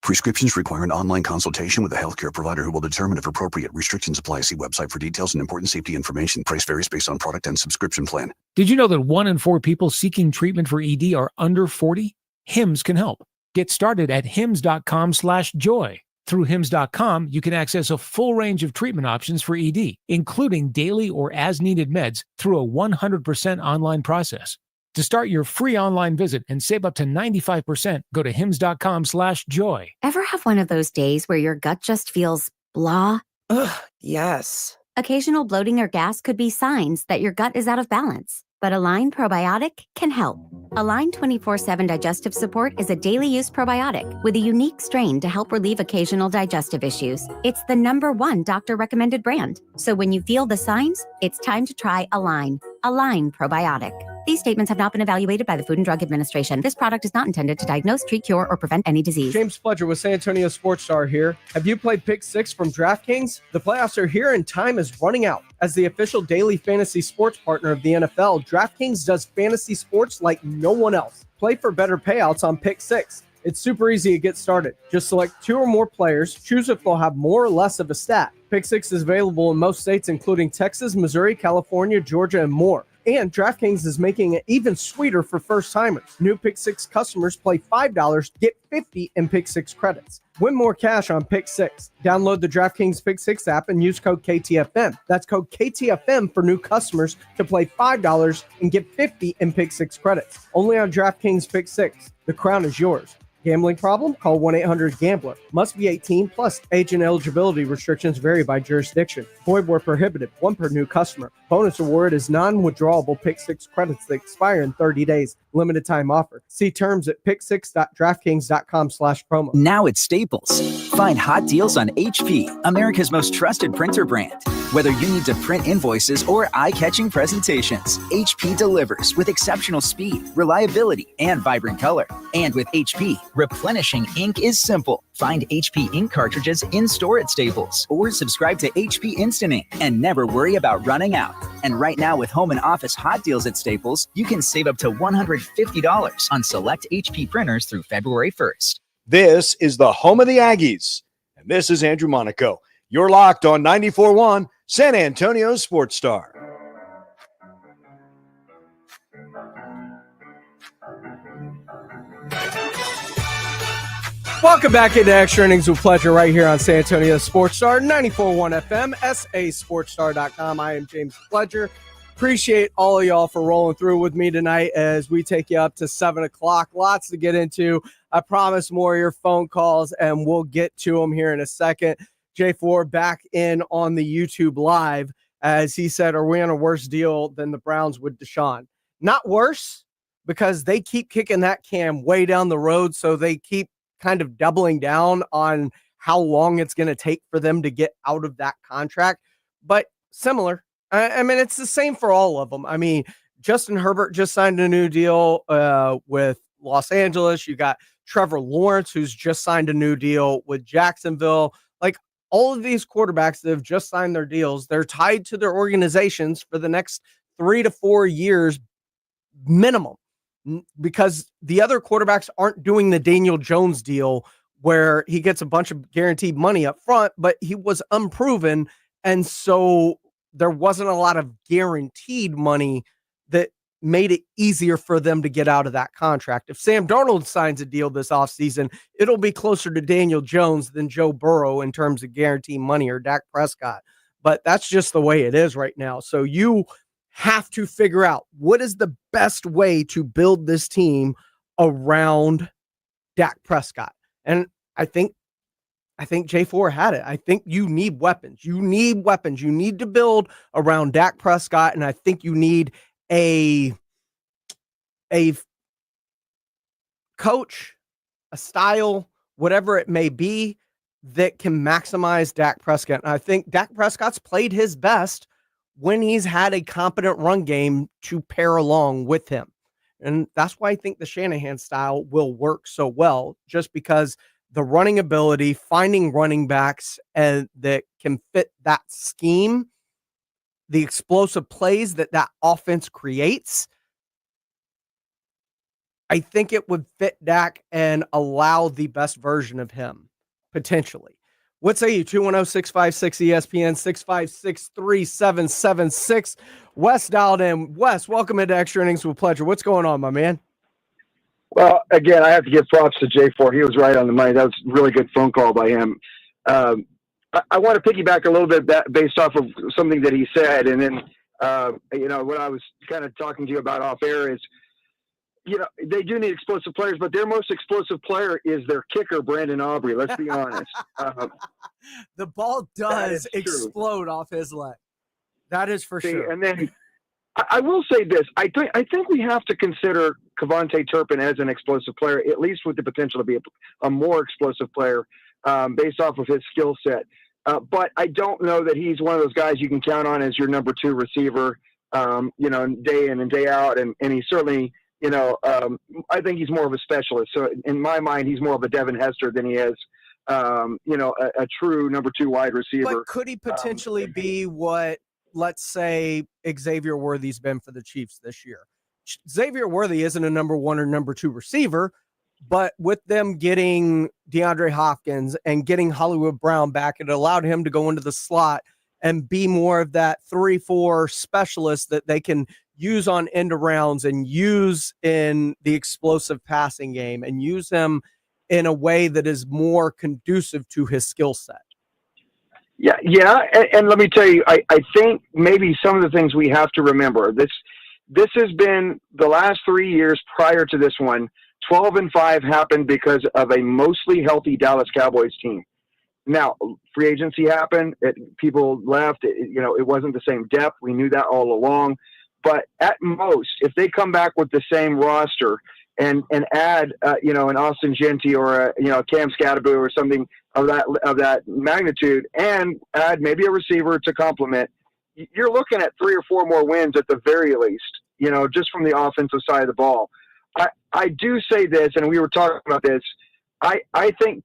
Prescriptions require an online consultation with a healthcare provider who will determine if appropriate. Restrictions apply. See website for details and important safety information. Price varies based on product and subscription plan. Did you know that 1 in 4 people seeking treatment for ED are under 40? Hims can help. Get started at hims.com/joy. Through hims.com, you can access a full range of treatment options for ED, including daily or as-needed meds through a 100% online process. To start your free online visit and save up to 95%, go to hims.com/joy. Ever have one of those days where your gut just feels blah? Ugh, yes. Occasional bloating or gas could be signs that your gut is out of balance. But Align Probiotic can help. Align 24/7 Digestive Support is a daily use probiotic with a unique strain to help relieve occasional digestive issues. It's the #1 doctor-recommended brand. So when you feel the signs, it's time to try Align. Align Probiotic. These statements have not been evaluated by the Food and Drug Administration. This product is not intended to diagnose, treat, cure, or prevent any disease. James Pledger with San Antonio Sports Star here. Have you played Pick 6 from DraftKings? The playoffs are here and time is running out. As the official daily fantasy sports partner of the NFL, DraftKings does fantasy sports like no one else. Play for better payouts on Pick 6. It's super easy to get started. Just select 2 or more players, choose if they'll have more or less of a stat. Pick 6 is available in most states, including Texas, Missouri, California, Georgia, and more. And DraftKings is making it even sweeter for first-timers. New Pick 6 customers play $5, get $50 in Pick 6 credits. Win more cash on Pick 6. Download the DraftKings Pick 6 app and use code KTFM. That's code KTFM for new customers to play $5 and get $50 in Pick 6 credits. Only on DraftKings Pick 6. The crown is yours. Gambling problem? Call 1-800-GAMBLER. Must be 18 plus. Age and eligibility restrictions vary by jurisdiction. Void where prohibited. 1 per new customer. Bonus award is non-withdrawable Pick 6 credits that expire in 30 days. Limited time offer. See terms at pick6.draftkings.com/promo. Now at Staples. Find hot deals on HP, America's most trusted printer brand. Whether you need to print invoices or eye-catching presentations, HP delivers with exceptional speed, reliability, and vibrant color. And with HP, replenishing ink is simple. Find HP ink cartridges in-store at Staples or subscribe to HP Instant Ink and never worry about running out. And right now with home and office hot deals at Staples, you can save up to $150 on select HP printers through February 1st. This is the home of the Aggies, and this is Andrew Monaco. You're locked on 94.1 San Antonio Sports Star. Welcome back into Extra Innings with Pleasure right here on San Antonio Sports Star, 94.1 FM, sasportstar.com. I am James Pledger. Appreciate all of y'all for rolling through with me tonight as we take you up to 7 o'clock. Lots to get into. I promise more of your phone calls, and we'll get to them here in a second. Jay Ford back in on the YouTube Live as he said, are we on a worse deal than the Browns with Deshaun? Not worse, because they keep kicking that can way down the road, so they keep kind of doubling down on how long it's going to take for them to get out of that contract, but similar. I mean, it's the same for all of them. I mean, Justin Herbert just signed a new deal with Los Angeles. You got Trevor Lawrence, who's just signed a new deal with Jacksonville. Like, all of these quarterbacks that have just signed their deals, they're tied to their organizations for the next 3 to 4 years minimum, because the other quarterbacks aren't doing the Daniel Jones deal where he gets a bunch of guaranteed money up front, but he was unproven. And so there wasn't a lot of guaranteed money that made it easier for them to get out of that contract. If Sam Darnold signs a deal this offseason, it'll be closer to Daniel Jones than Joe Burrow in terms of guaranteed money, or Dak Prescott. But that's just the way it is right now. So you have to figure out what is the best way to build this team around Dak Prescott. And I think J4 had it. I think you need weapons. You need weapons. You need to build around Dak Prescott, and I think you need a coach, a style, whatever it may be, that can maximize Dak Prescott. And I think Dak Prescott's played his best when he's had a competent run game to pair along with him. And that's why I think the Shanahan style will work so well, just because the running ability, finding running backs and that can fit that scheme, the explosive plays that offense creates, I think it would fit Dak and allow the best version of him, potentially. What say you? 210-656-ESPN, 656-3776. Wes dialed in. Wes, welcome into Extra Innings with Pleasure. What's going on, my man? Well, again, I have to give props to J4. He was right on the money. That was a really good phone call by him. I want to piggyback a little bit based off of something that he said. And then, what I was kind of talking to you about off air is, they do need explosive players, but their most explosive player is their kicker, Brandon Aubrey. Let's be honest. The ball does explode off his leg. That is for sure. And then I will say this. I think we have to consider Kevontae Turpin as an explosive player, at least with the potential to be a more explosive player based off of his skill set. But I don't know that he's one of those guys you can count on as your number 2 receiver, day in and day out. And he certainly, I think he's more of a specialist. So in my mind, he's more of a Devin Hester than he is, a true number 2 wide receiver. But could he potentially be what, let's say, Xavier Worthy's been for the Chiefs this year? Xavier Worthy isn't a number 1 or number 2 receiver, but with them getting DeAndre Hopkins and getting Hollywood Brown back, it allowed him to go into the slot and be more of that 3-4 specialist that they can use on end arounds and use in the explosive passing game and use him in a way that is more conducive to his skill set. Yeah. And let me tell you, I think maybe some of the things we have to remember, this has been the last 3 years prior to this one. 12-5 happened because of a mostly healthy Dallas Cowboys team. Now, free agency happened. People left. It wasn't the same depth. We knew that all along. But at most, if they come back with the same roster and add, an Austin Gentry or a Cam Scatterbo or something of that magnitude, and add maybe a receiver to complement, you're looking at 3 or 4 more wins at the very least. Just from the offensive side of the ball. I do say this, and we were talking about this. I think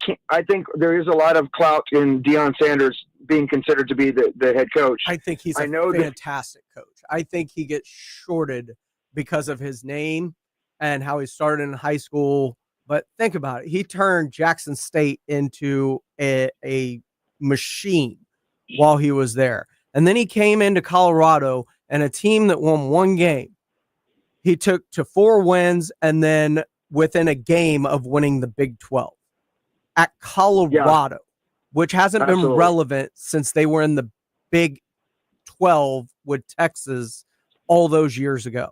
there is a lot of clout in Deion Sanders being considered to be the head coach. I think he's a fantastic coach. I think he gets shorted because of his name and how he started in high school. But think about it. He turned Jackson State into a machine while he was there. And then he came into Colorado, and a team that won 1 game, he took to 4 wins, and then within a game of winning the Big 12 at Colorado, which hasn't been relevant since they were in the Big 12 with Texas all those years ago.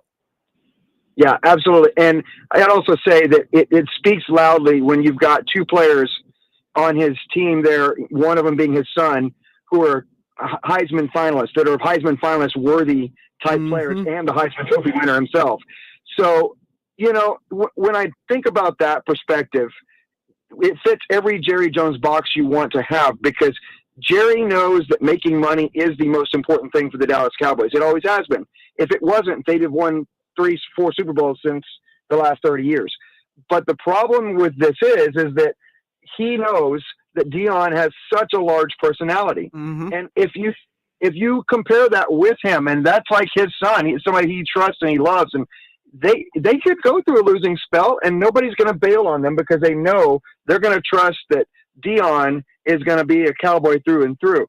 Yeah, absolutely. And I'd also say that it speaks loudly when you've got 2 players on his team there, one of them being his son, who are Heisman finalists, that are Heisman finalist worthy type players, and the Heisman Trophy winner himself. So, when I think about that perspective, it fits every Jerry Jones box you want to have, because Jerry knows that making money is the most important thing for the Dallas Cowboys. It always has been. If it wasn't, they'd have won 3-4 Super Bowls since the last 30 years. But the problem with this is that he knows that Dion has such a large personality. Mm-hmm. And if you compare that with him, and that's like his son, he's somebody he trusts and he loves, and they could go through a losing spell, and nobody's going to bail on them because they know they're going to trust that Dion is going to be a Cowboy through and through.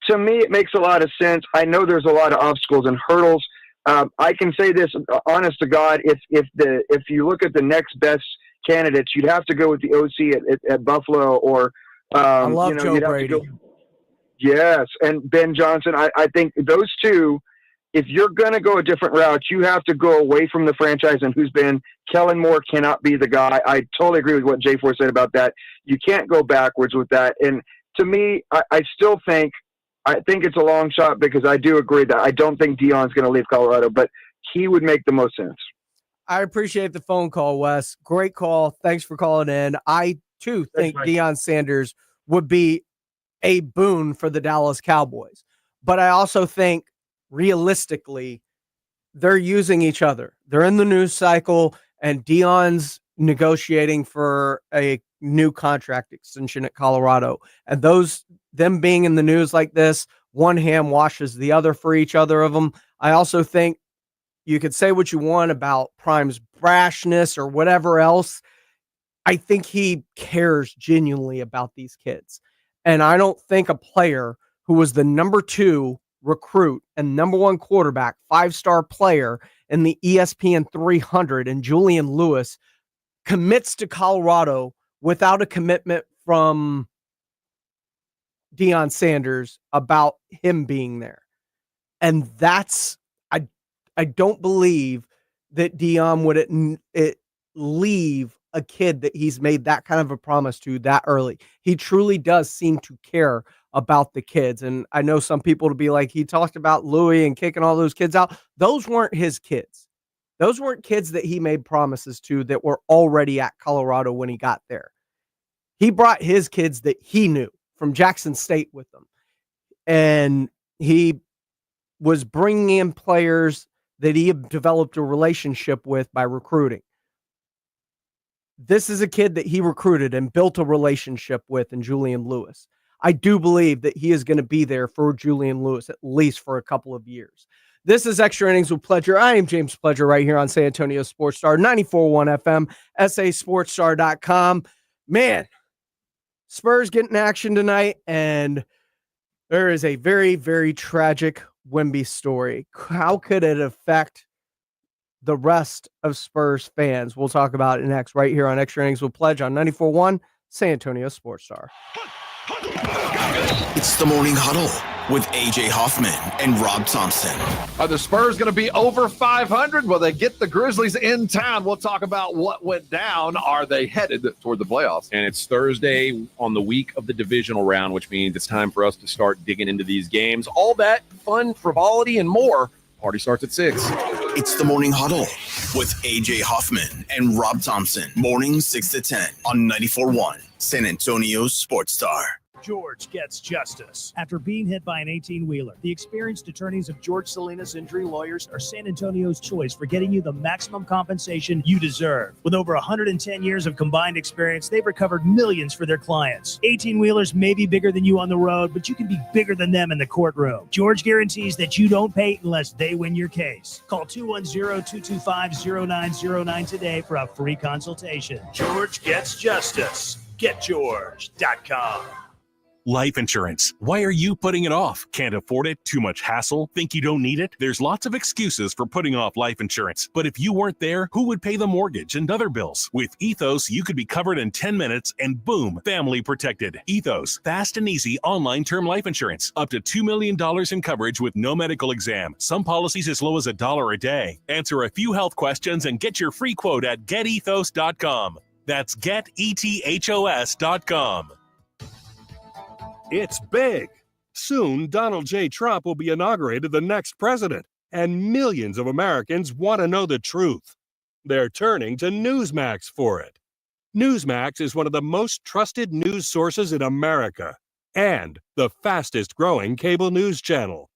To me, it makes a lot of sense. I know there's a lot of obstacles and hurdles. I can say this, honest to God, if you look at the next best candidates, you'd have to go with the OC at Buffalo, or I love Joe Brady. Yes, and Ben Johnson. I think those two, if you're going to go a different route, you have to go away from the franchise and who's been. Kellen Moore cannot be the guy. I totally agree with what Jay Ford said about that. You can't go backwards with that. And to me, I still think it's a long shot, because I do agree that I don't think Dion's going to leave Colorado, but he would make the most sense. I appreciate the phone call, Wes. Great call. Thanks for calling in. I, too, think Deion Sanders would be a boon for the Dallas Cowboys. But I also think, realistically, they're using each other. They're in the news cycle, and Deion's negotiating for a new contract extension at Colorado. And them being in the news like this, one hand washes the other for each other of them. I also think you could say what you want about Prime's brashness or whatever else. I think he cares genuinely about these kids. And I don't think a player who was the number 2 recruit and number 1 quarterback, 5-star player in the ESPN 300, and Julian Lewis commits to Colorado without a commitment from Deion Sanders about him being there. And that's, I don't believe that Deion would leave a kid that he's made that kind of a promise to that early. He truly does seem to care about the kids. And I know some people to be like, he talked about Louis and kicking all those kids out. Those weren't his kids. Those weren't kids that he made promises to that were already at Colorado when he got there. He brought his kids that he knew from Jackson State with them. And he was bringing in players that he had developed a relationship with by recruiting. This is a kid that he recruited and built a relationship with in Julian Lewis. I do believe that he is going to be there for Julian Lewis, at least for a couple of years. This is Extra Innings with Pledger. I am James Pledger right here on San Antonio Sports Star, 94.1 FM, sasportstar.com. Man, Spurs getting action tonight, and there is a very, very tragic Wemby story. How could it affect the rest of Spurs fans? We'll talk about it next right here on Extra Innings with Pledge on 94.1 San Antonio Sports Star. It's the Morning Huddle with AJ Hoffman and Rob Thompson. Are the Spurs going to be over 500? Will they get the Grizzlies in town? We'll talk about what went down. Are they headed toward the playoffs? And it's Thursday on the week of the divisional round, which means it's time for us to start digging into these games. All that fun, frivolity, and more. Party starts at 6. It's the Morning Huddle with AJ Hoffman and Rob Thompson. Mornings 6 to 10 on 94.1 San Antonio Sports Star. George gets justice after being hit by an 18-wheeler. The experienced attorneys of George Salinas Injury Lawyers are San Antonio's choice for getting you the maximum compensation you deserve. With over 110 years of combined experience, they've recovered millions for their clients. 18-wheelers may be bigger than you on the road, but you can be bigger than them in the courtroom. George guarantees that you don't pay unless they win your case. Call 210-225-0909 today for a free consultation. George gets justice. GetGeorge.com. Life insurance. Why are you putting it off? Can't afford it? Too much hassle? Think you don't need it? There's lots of excuses for putting off life insurance. But if you weren't there, who would pay the mortgage and other bills? With Ethos, you could be covered in 10 minutes and boom, family protected. Ethos, fast and easy online term life insurance. Up to $2 million in coverage with no medical exam. Some policies as low as $1 a day. Answer a few health questions and get your free quote at getethos.com. That's getethos.com. It's big. Soon, Donald J. Trump will be inaugurated the next president, and millions of Americans want to know the truth. They're turning to Newsmax for it. Newsmax is one of the most trusted news sources in America and the fastest growing cable news channel.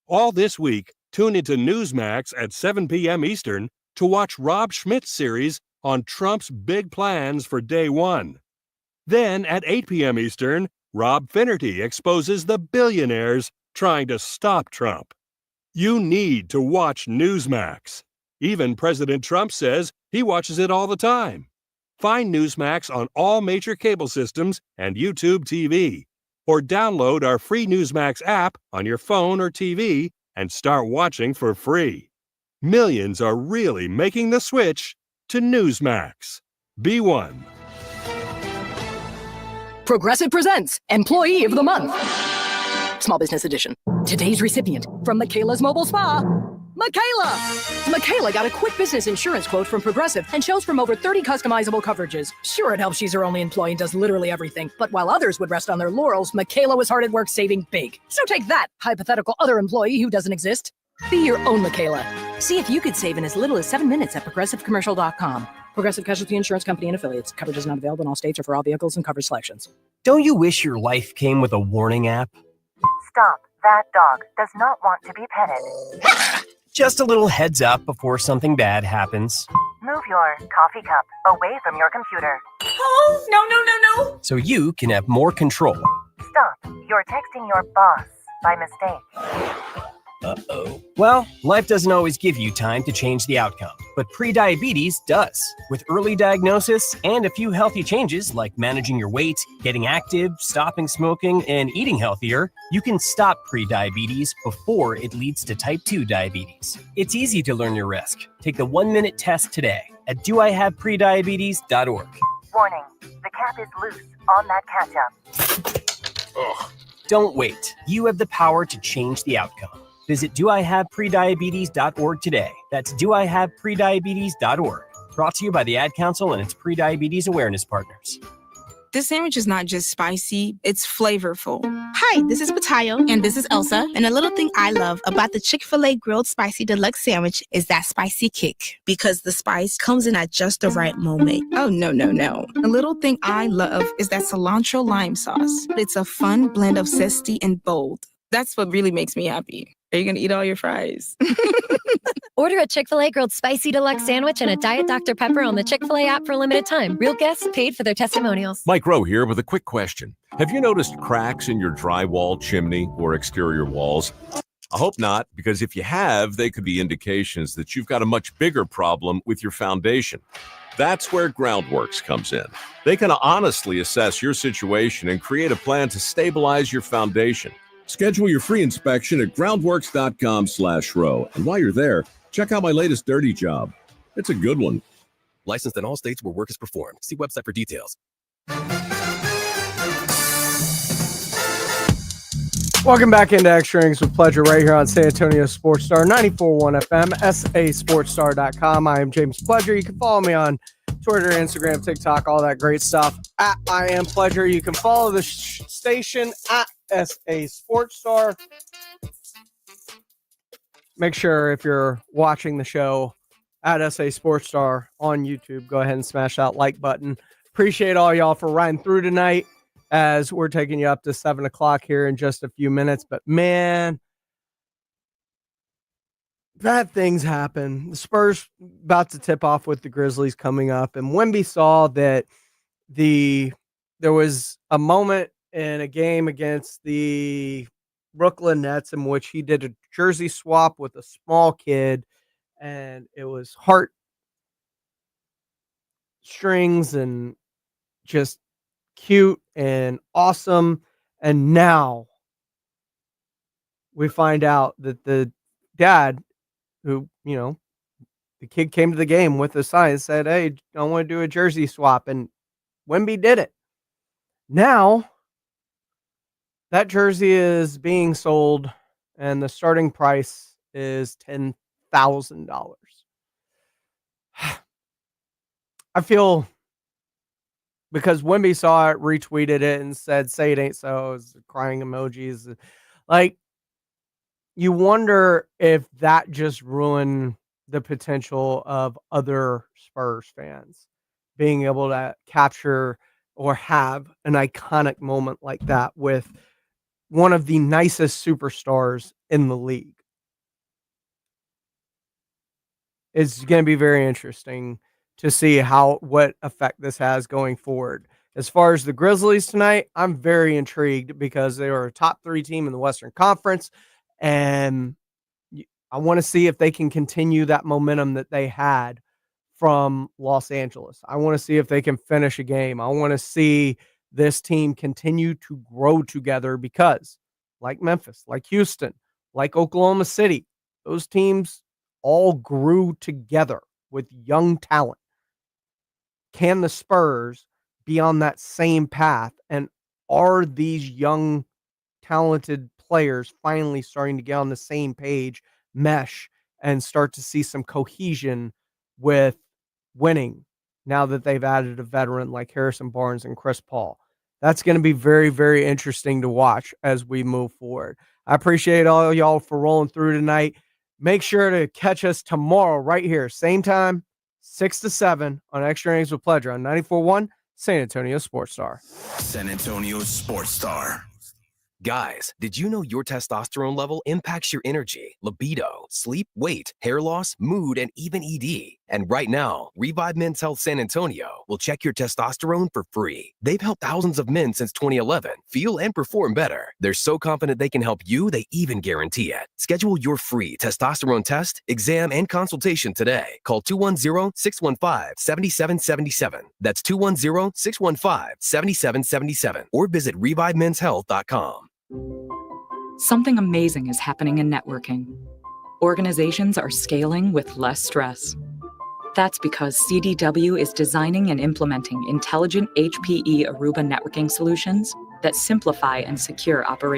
All this week, tune into Newsmax at 7 p.m. Eastern to watch Rob Schmidt's series on Trump's big plans for day one. Then at 8 p.m. Eastern, Rob Finnerty exposes the billionaires trying to stop Trump. You need to watch Newsmax. Even President Trump says he watches it all the time. Find Newsmax on all major cable systems and YouTube TV. Or download our free Newsmax app on your phone or TV and start watching for free. Millions are really making the switch to Newsmax. Be one. Progressive presents Employee of the Month. Small Business Edition. Today's recipient from Michaela's Mobile Spa, Michaela. Michaela got a quick business insurance quote from Progressive and chose from over 30 customizable coverages. Sure, it helps she's her only employee and does literally everything. But while others would rest on their laurels, Michaela was hard at work saving big. So take that, hypothetical other employee who doesn't exist. Be your own Michaela. See if you could save in as little as 7 minutes at progressivecommercial.com. Progressive Casualty Insurance Company and Affiliates. Coverage is not available in all states or for all vehicles and coverage selections. Don't you wish your life came with a warning app? Stop. That dog does not want to be petted. Just a little heads up before something bad happens. Move your coffee cup away from your computer. Oh, no. So you can have more control. Stop. You're texting your boss by mistake. Uh-oh. Well, life doesn't always give you time to change the outcome, but prediabetes does. With early diagnosis and a few healthy changes like managing your weight, getting active, stopping smoking, and eating healthier, you can stop prediabetes before it leads to type 2 diabetes. It's easy to learn your risk. Take the 1-minute test today at doihaveprediabetes.org. Warning. The cap is loose on that ketchup. Ugh. Don't wait. You have the power to change the outcome. Visit doihaveprediabetes.org today. That's doihaveprediabetes.org. Brought to you by the Ad Council and its prediabetes awareness partners. This sandwich is not just spicy, it's flavorful. Hi, this is Matayo. And this is Elsa. And a little thing I love about the Chick-fil-A Grilled Spicy Deluxe Sandwich is that spicy kick. Because the spice comes in at just the right moment. Oh, no. A little thing I love is that cilantro lime sauce. It's a fun blend of zesty and bold. That's what really makes me happy. Are you going to eat all your fries? Order a Chick-fil-A Grilled Spicy Deluxe Sandwich and a Diet Dr. Pepper on the Chick-fil-A app for a limited time. Real guests paid for their testimonials. Mike Rowe here with a quick question. Have you noticed cracks in your drywall, chimney, or exterior walls? I hope not, because if you have, they could be indications that you've got a much bigger problem with your foundation. That's where Groundworks comes in. They can honestly assess your situation and create a plan to stabilize your foundation. Schedule your free inspection at groundworks.com/row. And while you're there, check out my latest dirty job. It's a good one. Licensed in all states where work is performed. See website for details. Welcome back into Extra Innings with Pleasure right here on San Antonio Sports Star 94.1 FM, sasportstar.com. I am James Pleasure. You can follow me on Twitter, Instagram, TikTok, all that great stuff at I Am Pleasure. You can follow the station at SA Sports Star. Make sure if you're watching the show at SA Sports Star on YouTube, go ahead and smash that like button. Appreciate all y'all for riding through tonight as we're taking you up to 7 o'clock here in just a few minutes. But man, bad things happen. The Spurs about to tip off with the Grizzlies coming up, and Wemby saw that there was a moment in a game against the Brooklyn Nets in which he did a jersey swap with a small kid, and it was heart strings and just cute and awesome. And now we find out that the dad, who, the kid came to the game with a sign and said, "Hey, I want to do a jersey swap." And Wemby did it. Now that jersey is being sold and the starting price is $10,000. I feel, because Wemby saw it, retweeted it, and said, "Say it ain't so." It was crying emojis. Like, you wonder if that just ruined the potential of other Spurs fans being able to capture or have an iconic moment like that with one of the nicest superstars in the league. It's going to be very interesting to see what effect this has going forward. As far as the Grizzlies tonight, I'm very intrigued because they are a top 3 team in the Western Conference, and I want to see if they can continue that momentum that they had from Los Angeles. I want to see if they can finish a game. I want to see this team continue to grow together because, like Memphis, like Houston, like Oklahoma City, those teams all grew together with young talent. Can the Spurs be on that same path? And are these young, talented players finally starting to get on the same page, mesh, and start to see some cohesion with winning now that they've added a veteran like Harrison Barnes and Chris Paul? That's going to be very, very interesting to watch as we move forward. I appreciate all y'all for rolling through tonight. Make sure to catch us tomorrow right here, same time, 6 to 7 on Extra Innings with Pleasure on 94.1 San Antonio Sports Star. San Antonio Sports Star. Guys, did you know your testosterone level impacts your energy, libido, sleep, weight, hair loss, mood, and even ED? And right now, Revive Men's Health San Antonio will check your testosterone for free. They've helped thousands of men since 2011 feel and perform better. They're so confident they can help you, they even guarantee it. Schedule your free testosterone test, exam, and consultation today. Call 210-615-7777. That's 210-615-7777. Or visit ReviveMen'sHealth.com. Something amazing is happening in networking. Organizations are scaling with less stress. That's because CDW is designing and implementing intelligent HPE Aruba networking solutions that simplify and secure operations.